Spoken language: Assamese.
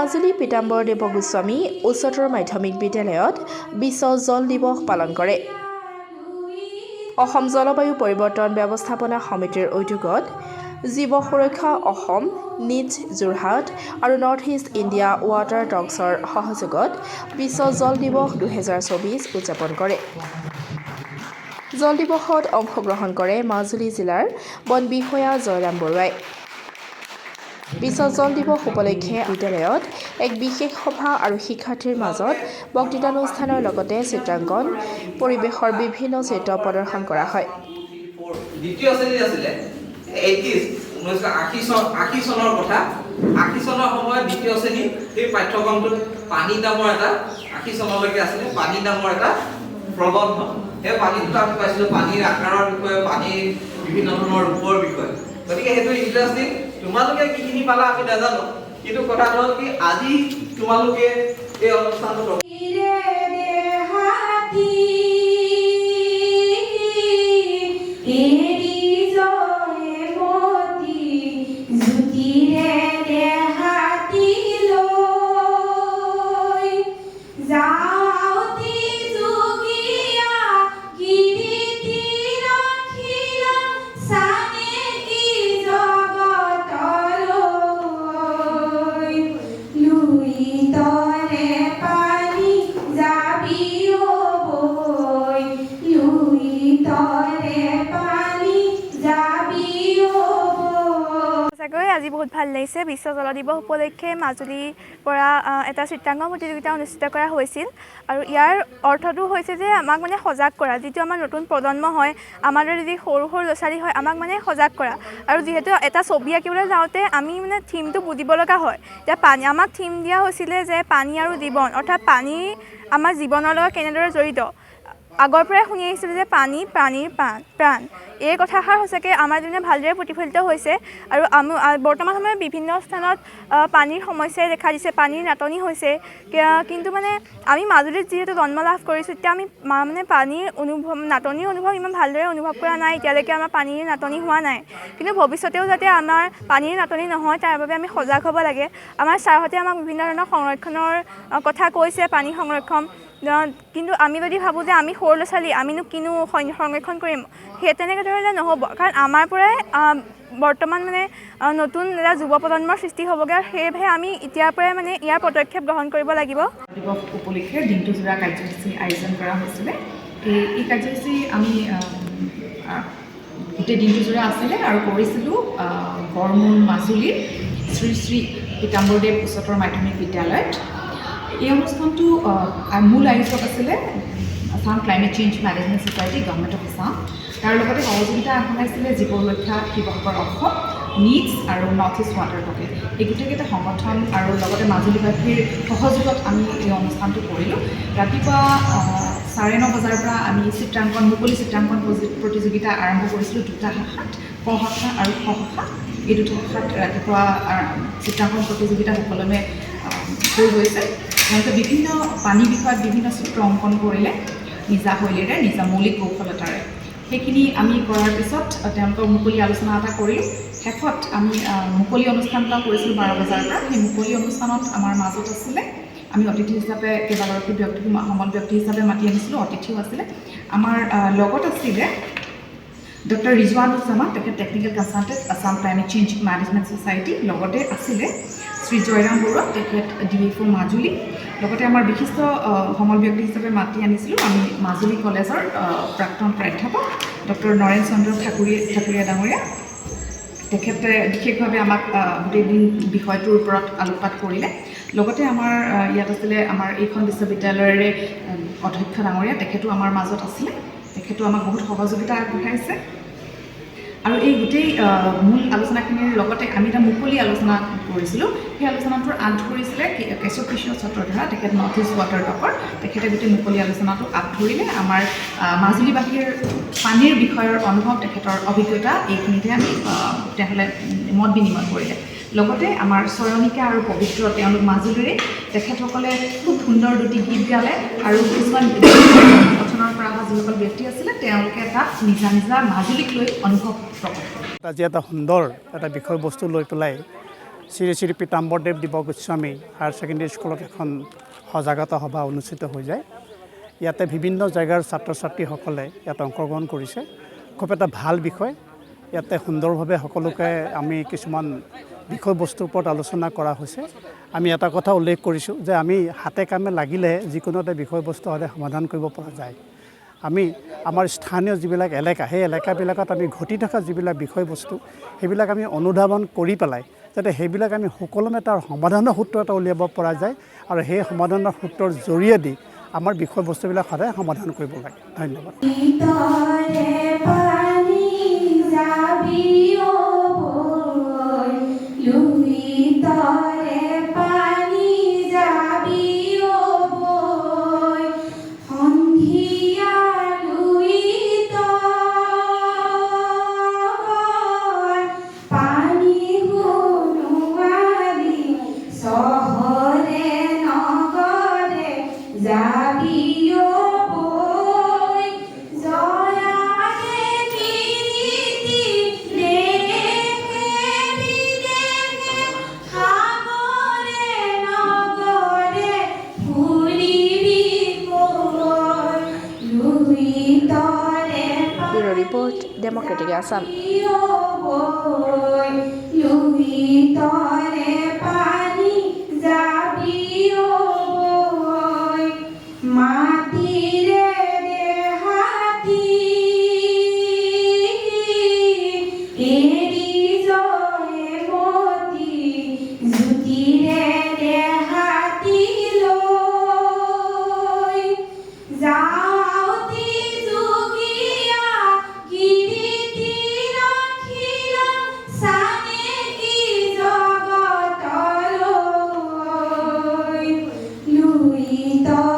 মাজুলী পীতাম্বৰদেৱ গোস্বামী উচ্চতৰ মাধ্যমিক বিদ্যালয়ত বিশ্ব জল দিৱস পালন কৰে। অসম জলবায়ু পৰিৱৰ্তন ব্যৱস্থাপনা সমিতিৰ উদ্যোগত জীৱ সুৰক্ষা অসম, নিজ যোৰহাট আৰু নৰ্থ ইষ্ট ইণ্ডিয়া ৱাটাৰ টক্সৰ সহযোগত বিশ্ব জল দিৱস 2024 উদযাপন কৰে। জল দিৱসত অংশগ্ৰহণ কৰে মাজুলী জিলাৰ বন বিষয়া জয়ৰাম বৰুৱাই। বিশ্ব জল দিৱস উপলক্ষে বিদ্যালয়ত এক বিশেষ সভা আৰু শিক্ষাৰ্থীৰ মাজত বক্তৃতানুষ্ঠানৰ লগতে চিত্ৰাংকন পৰিৱেশৰ বিভিন্ন চিত্ৰ প্ৰদৰ্শন কৰা হয়। দ্বিতীয় শ্ৰেণী আছিলে 1980 চনৰ কথা। 80 চনৰ সময়ত দ্বিতীয় শ্ৰেণী সেই পাঠ্যক্ৰমটোত পানী নামৰ এটা 80 চনলৈকে আছিলে পানী নামৰ এটা প্ৰবন্ধ। সেই পানীটো আমি পাইছিলোঁ পানীৰ আকাৰৰ বিষয়ে, পানীৰ বিভিন্ন ধৰণৰ ৰূপৰ বিষয়ে। গতিকে সেইটো ইণ্টাৰেষ্টিং। তোমালোকে কিখিনি পালা আমি নাজানো, কিন্তু কথাটো হ'ল কি আজি তোমালোকে এই অনুষ্ঠানটো আজি বহুত ভাল লাগিছে। বিশ্ব জল দিৱস উপলক্ষে মাজুলীৰ পৰা এটা চিত্ৰাংকন প্ৰতিযোগিতা অনুষ্ঠিত কৰা হৈছিল আৰু ইয়াৰ অৰ্থটো হৈছে যে আমাক মানে সজাগ কৰা, যিটো আমাৰ নতুন প্ৰজন্ম হয়, আমাৰ দৰে যি সৰু সৰু ল'ৰা ছোৱালী হয়, আমাক মানে সজাগ কৰা। আৰু যিহেতু এটা ছবি আঁকিবলৈ যাওঁতে আমি মানে থিমটো বুজিব লগা হয়। এতিয়া পানী আমাক থিম দিয়া হৈছিলে যে পানী আৰু জীৱন, অৰ্থাৎ পানী আমাৰ জীৱনৰ লগত কেনেদৰে জড়িত। আগৰ পৰাই শুনি আহিছিলোঁ যে পানী প্ৰাণীৰ প্ৰাণ। এই কথাষাৰ সঁচাকৈ আমাৰ জীৱনত ভালদৰে প্ৰতিফলিত হৈছে আৰু বৰ্তমান সময়ত বিভিন্ন স্থানত পানীৰ সমস্যাই দেখা দিছে, পানীৰ নাটনি হৈছে। কিন্তু মানে আমি মাজুলীত যিহেতু জন্ম লাভ কৰিছোঁ, তেতিয়া আমি মানে পানীৰ নাটনিৰ অনুভৱ ইমান ভালদৰে অনুভৱ কৰা নাই। এতিয়ালৈকে আমাৰ পানীৰ নাটনি হোৱা নাই, কিন্তু ভৱিষ্যতেও যাতে আমাৰ পানীৰ নাটনি নহয় তাৰ বাবে আমি সজাগ হ'ব লাগে। আমাৰ ছাৰহঁতে আমাক বিভিন্ন ধৰণৰ সংৰক্ষণৰ কথা কৈছে, পানী সংৰক্ষণ। কিন্তু আমি যদি ভাবোঁ যে আমি সৰু ল'ৰা ছোৱালী, আমিনো কিনো সংৰক্ষণ কৰিম, সেই তেনেকৈ ধৰণে নহ'ব। কাৰণ আমাৰ পৰাই বৰ্তমান মানে নতুন এটা যুৱ প্ৰজন্মৰ সৃষ্টি হ'বগৈ আৰু সেয়েহে আমি এতিয়াৰ পৰাই মানে ইয়াৰ পদক্ষেপ গ্ৰহণ কৰিব লাগিব। দিৱস উপলক্ষে দিনটোজোৰা কাৰ্যসূচী আয়োজন কৰা হৈছিলে। এই কাৰ্যসূচী আমি গোটেই দিনটোজোৰা আছিলে আৰু কৰিছিলোঁ গড়মূৰ মাজুলীৰ শ্ৰী শ্ৰী পীতাম্বৰদেৱ উচ্চতৰ মাধ্যমিক বিদ্যালয়ত। এই অনুষ্ঠানটো মূল আয়োজক আছিলে Assam climate change management society, government of Assam. তাৰ লগতে সহযোগিতা আগবঢ়াইছিলে জীৱ সুৰক্ষা শিৱসাগৰ অসম, নিডছ আৰু নৰ্থ ইষ্ট ৱাটাৰ টক্স। এই গোটেইকেইটা সংগঠন আৰু লগতে মাজুলীবাসীৰ সহযোগত আমি এই অনুষ্ঠানটো কৰিলোঁ। ৰাতিপুৱা 9:30 বজাৰ পৰা আমি মুকলি চিত্ৰাংকন প্ৰতিযোগিতা আৰম্ভ কৰিছিলোঁ। দুটা শাখাত, ক শাখা আৰু খ শাখা। এই দুটা শাখাত ৰাতিপুৱা চিত্ৰাংকন প্ৰতিযোগিতা সুকলমে হৈ গৈছে। তেওঁলোকে বিভিন্ন পানী বিষয়ত বিভিন্ন চিত্ৰ অংকন কৰিলে নিজা শৈলীৰে, নিজা মৌলিক কৌশলতাৰে। সেইখিনি আমি কৰাৰ পিছত তেওঁলোকৰ মুকলি আলোচনা এটা কৰি শেষত আমি মুকলি অনুষ্ঠান এটা কৰিছিলোঁ 12 বজাৰ পৰা। সেই মুকলি অনুষ্ঠানত আমাৰ মাজত আছিলে, আমি অতিথি হিচাপে কেইবাগৰাকী সমল ব্যক্তি হিচাপে মাতি আনিছিলোঁ, অতিথিও আছিলে। আমাৰ লগত আছিলে ডক্টৰ ৰিজৱানুজ্জামান, তেখেত technical consultant Assam climate change management society. লগতে আছিলে শ্ৰী জয়ৰাম বৰুৱা, তেখেত DFO মাজুলী। লগতে আমাৰ বিশিষ্ট সমল ব্যক্তি হিচাপে মাতি আনিছিলোঁ আমি মাজুলী কলেজৰ প্ৰাক্তন প্ৰাধ্যাপক ডক্টৰ নৰেন চন্দ্ৰ ঠাকুৰীয়া ডাঙৰীয়া। তেখেতে বিশেষভাৱে আমাক গোটেই দিন বিষয়টোৰ ওপৰত আলোকপাত কৰিলে। লগতে আমাৰ ইয়াত আছিলে আমাৰ এইখন বিশ্ববিদ্যালয়ৰে অধ্যক্ষ ডাঙৰীয়া, তেখেতো আমাৰ মাজত আছিলে। তেখেতো আমাক বহুত সহযোগিতা আগবঢ়াইছে। আৰু এই গোটেই মূল আলোচনাখিনিৰ লগতে আমি এটা মুকলি আলোচনা কৰিছিলোঁ। সেই আলোচনাটোৰ আঁত ধৰিছিলে কেশৱ কৃষ্ণ চত্ৰধাৰা, তেখেত নৰ্থ ইষ্ট ৱাটাৰ টকৰ। তেখেতে গোটেই মুকলি আলোচনাটো আঁত ধৰিলে। আমাৰ মাজুলীবাসীৰ পানীৰ বিষয়ৰ অনুভৱ, তেখেতৰ অভিজ্ঞতা, এইখিনিতে আমি তেতিয়াহ'লে মত বিনিময় কৰিলে। লগতে আমাৰ চয়নিকা আৰু পবিত্ৰ, তেওঁলোক মাজুলীৰে, তেখেতসকলে খুব সুন্দৰ দুটি গীত গালে আৰু কিছুমান গঠনৰ পৰা অহা যিসকল ব্যক্তি আছিলে তেওঁলোকে তাত নিজা নিজা মাজুলীক লৈ অনুভৱ প্ৰকাশ কৰে। আজি এটা সুন্দৰ এটা বিষয়বস্তু লৈ পেলাই শ্ৰী শ্ৰী পীতাম্বৰদেৱ দিব গোস্বামী হায়াৰ ছেকেণ্ডেৰী স্কুলত এখন সজাগতা সভা অনুষ্ঠিত হৈ যায়। ইয়াতে বিভিন্ন জেগাৰ ছাত্ৰ ছাত্ৰীসকলে ইয়াত অংশগ্ৰহণ কৰিছে। খুব এটা ভাল বিষয়। ইয়াতে সুন্দৰভাৱে সকলোকে আমি কিছুমান বিষয়বস্তুৰ ওপৰত আলোচনা কৰা হৈছে। আমি এটা কথা উল্লেখ কৰিছোঁ যে আমি হাতে কামে লাগিলে যিকোনো এটা বিষয়বস্তু সদায় সমাধান কৰিব পৰা যায়। আমি আমাৰ স্থানীয় যিবিলাক এলেকা, সেই এলেকাবিলাকত আমি ঘটি থকা যিবিলাক বিষয়বস্তু সেইবিলাক আমি অনুধাৱন কৰি পেলাই যাতে সেইবিলাক আমি সুকলমে তাৰ সমাধানৰ সূত্ৰ এটা উলিয়াব পৰা যায় আৰু সেই সমাধানৰ সূত্ৰৰ জৰিয়তে আমাৰ বিষয়বস্তুবিলাক সদায় সমাধান কৰিব লাগে। ধন্যবাদ। Bureau Report, Democratic Assam. Luito